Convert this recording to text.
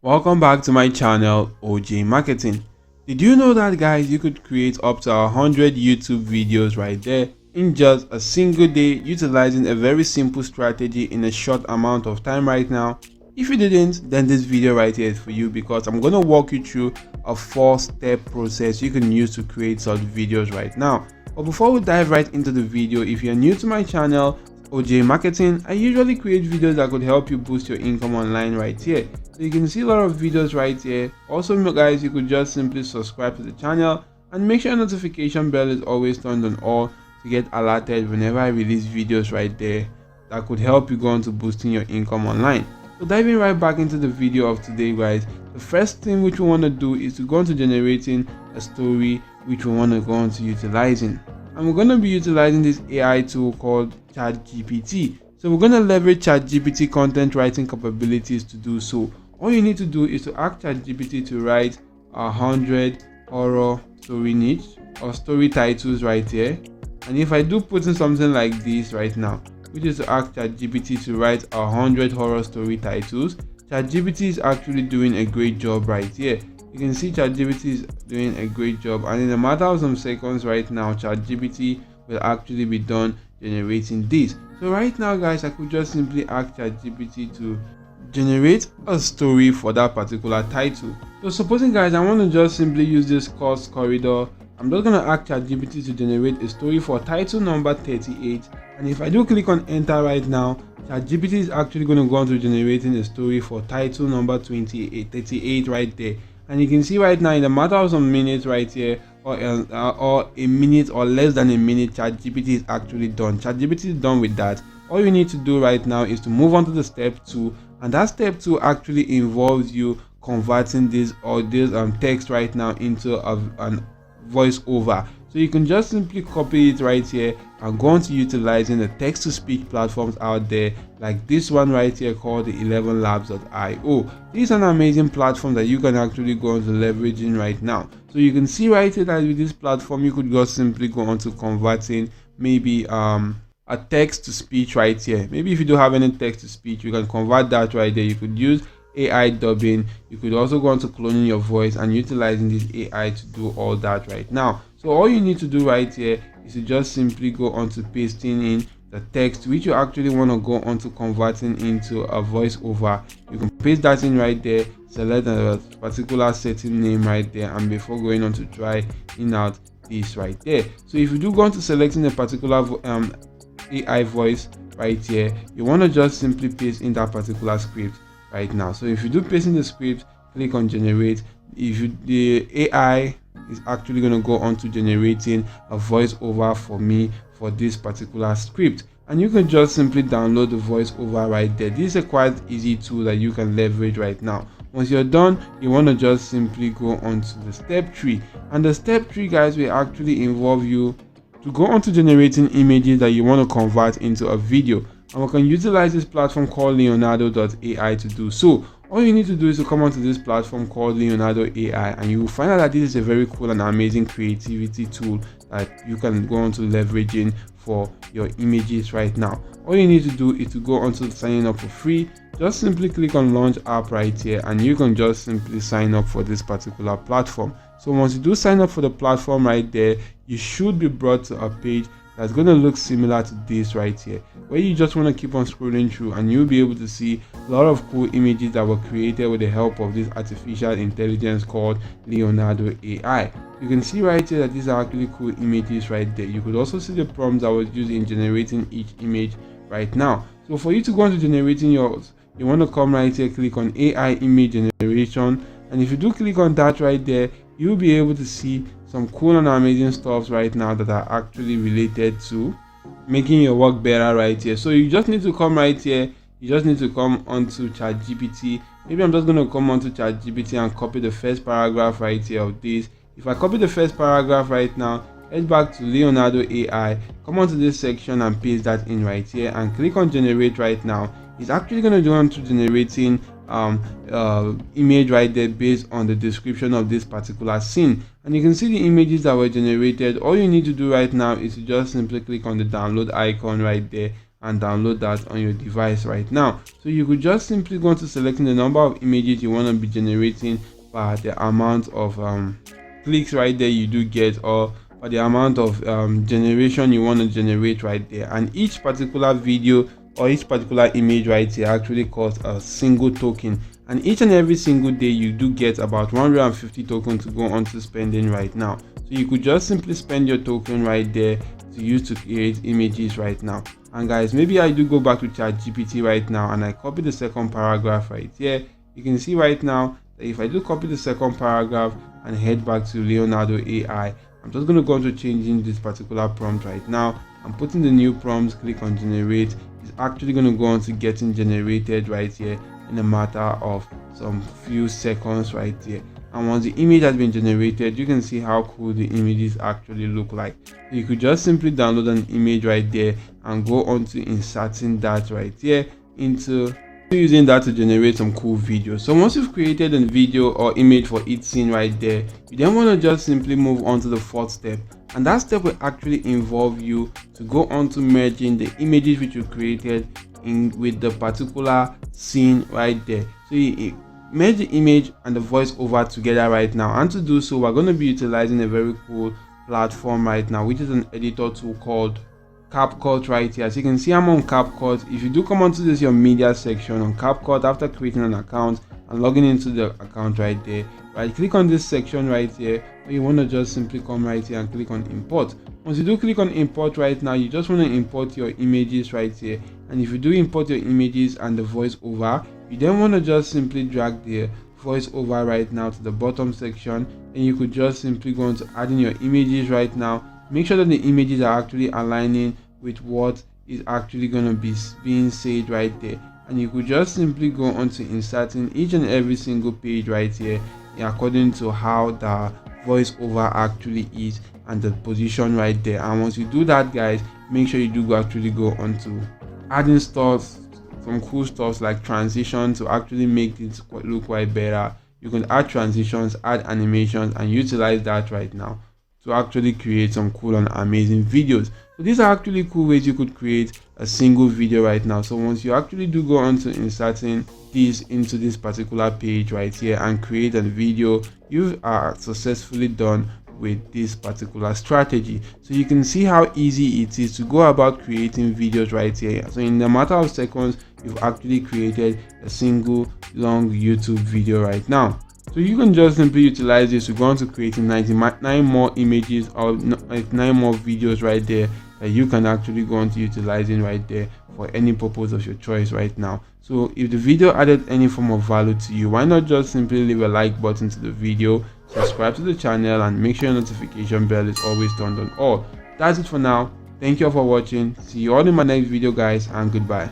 Welcome back to my channel, OJ Marketing. Did you know that, guys, you could create up to 100 YouTube videos right there in just a single day utilizing a very simple strategy in a short amount of time right now? If you didn't, then this video right here is for you, because I'm going to walk you through a 4-step process you can use to create such videos right now. But before we dive right into the video, if you're new to my channel, OJ Marketing, I usually create videos that could help you boost your income online right here. So you can see a lot of videos right here. Also, guys, you could just simply subscribe to the channel and make sure notification bell is always turned on all to get alerted whenever I release videos right there that could help you go on to boosting your income online. So diving right back into the video of today, guys, the first thing which we want to do is to go on to generating a story which we want to go on to utilizing. And we're going to be utilizing this AI tool called ChatGPT. So we're going to leverage ChatGPT content writing capabilities to do so. All you need to do is to ask ChatGPT to write 100 horror story niche or story titles right here. And if I do put in something like this right now, which is to ask ChatGPT to write 100 horror story titles, ChatGPT is actually doing a great job right here. You can see ChatGPT is doing a great job, and in a matter of some seconds right now, ChatGPT will actually be done generating this. So right now, guys, I could just simply ask ChatGPT to generate a story for that particular title. So supposing, guys, I want to just simply use this course corridor, I'm just going to ask ChatGPT to generate a story for title number 38, and if I do click on enter right now, ChatGPT is actually going to go on to generating a story for title number 38 right there. And you can see right now, in a matter of some minutes right here, or a minute or less than a minute, ChatGPT is actually done. ChatGPT is done with that. All you need to do right now is to move on to the step 2, and that step 2 actually involves you converting this text right now into an voiceover. So you can just simply copy it right here and go on to utilizing the text-to-speech platforms out there, like this one right here called the 11labs.io. This is an amazing platform that you can actually go on to leveraging right now. So you can see right here that with this platform, you could just simply go on to converting maybe a text to speech right here. Maybe if you don't have any text to speech, you can convert that right there. You could use AI dubbing. You could also go on to cloning your voice and utilizing this AI to do all that right now. So all you need to do right here is to just simply go on to pasting in the text which you actually want to go on to converting into a voiceover. You can paste that in right there, select a particular setting name right there, and before going on to try in out this right there. So if you do go on to selecting a particular AI voice right here, you want to just simply paste in that particular script right now. So if you do paste in the script, click on generate. The AI is actually going to go on to generating a voiceover for me for this particular script, and you can just simply download the voiceover right there. This is a quite easy tool that you can leverage right now. Once you're done, you want to just simply go on to the step 3, and the step 3, guys, will actually involve you to go on to generating images that you want to convert into a video, and we can utilize this platform called leonardo.ai to do so. All you need to do is to come onto this platform called leonardo.ai, and you will find out that this is a very cool and amazing creativity tool that you can go on to leveraging for your images right now. All you need to do is to go on to signing up for free. Just simply click on launch app right here, and you can just simply sign up for this particular platform. So once you do sign up for the platform right there, you should be brought to a page that's going to look similar to this right here, where you just want to keep on scrolling through, and you'll be able to see a lot of cool images that were created with the help of this artificial intelligence called Leonardo AI. You can see right here that these are actually cool images right there. You could also see the prompts I was using in generating each image right now. So for you to go on to generating yours, you want to come right here, click on AI image generation, and if you do click on that right there, you'll be able to see some cool and amazing stuff right now that are actually related to making your work better right here. So you just need to come right here, you just need to come onto ChatGPT. Maybe I'm just going to come onto ChatGPT and copy the first paragraph right here of this. If I copy the first paragraph right now, head back to Leonardo AI, come onto this section and paste that in right here, and click on generate right now. It's actually going to go on to generating image right there based on the description of this particular scene, and you can see the images that were generated. All you need to do right now is to just simply click on the download icon right there, and download that on your device right now. So you could just simply go to selecting the number of images you want to be generating by the amount of clicks right there you do get, or by the amount of generation you want to generate right there. And each particular video or each particular image right here actually costs a single token, and each and every single day you do get about 150 tokens to go on to spending right now. So you could just simply spend your token right there to use to create images right now. And guys, maybe I do go back to ChatGPT right now and I copy the second paragraph right here. You can see right now that if I do copy the second paragraph and head back to Leonardo AI, I'm just going to go into changing this particular prompt right now. I'm putting the new prompt, click on generate. It's actually going to go on to getting generated right here in a matter of some few seconds right there. And once the image has been generated, you can see how cool the images actually look like. So you could just simply download an image right there and go on to inserting that right here into using that to generate some cool videos. So once you've created a video or image for each scene right there, you then want to just simply move on to the fourth step, and that step will actually involve you to go on to merging the images which you created in with the particular scene right there. So you merge the image and the voiceover together right now, and to do so we're going to be utilizing a very cool platform right now, which is an editor tool called CapCut right here. As you can see, I'm on CapCut. If you do come onto this your media section on CapCut after creating an account and logging into the account right there, right, click on this section right here, or you want to just simply come right here and click on import. Once you do click on import right now, you just want to import your images right here, and if you do import your images and the voiceover, you then want to just simply drag the voiceover right now to the bottom section, and you could just simply go into adding your images right now. Make sure that the images are actually aligning with what is actually going to be being said right there, and you could just simply go on to inserting each and every single page right here according to how the voiceover actually is and the position right there. And once you do that, guys, make sure you do actually go on to adding stuff, some cool stuff like transition to actually make it look quite better. You can add transitions, add animations, and utilize that right now to actually create some cool and amazing videos. So these are actually cool ways you could create a single video right now. So once you actually do go on to inserting this into this particular page right here and create a video, you are successfully done with this particular strategy. So you can see how easy it is to go about creating videos right here. So in a matter of seconds, you've actually created a single long YouTube video right now. So you can just simply utilize this to go on to creating 99 more images or 9 more videos right there that you can actually go on to utilizing right there for any purpose of your choice right now. So if the video added any form of value to you, why not just simply leave a like button to the video, subscribe to the channel, and make sure your notification bell is always turned on all. That's it for now. Thank you all for watching. See you all in my next video, guys, and goodbye.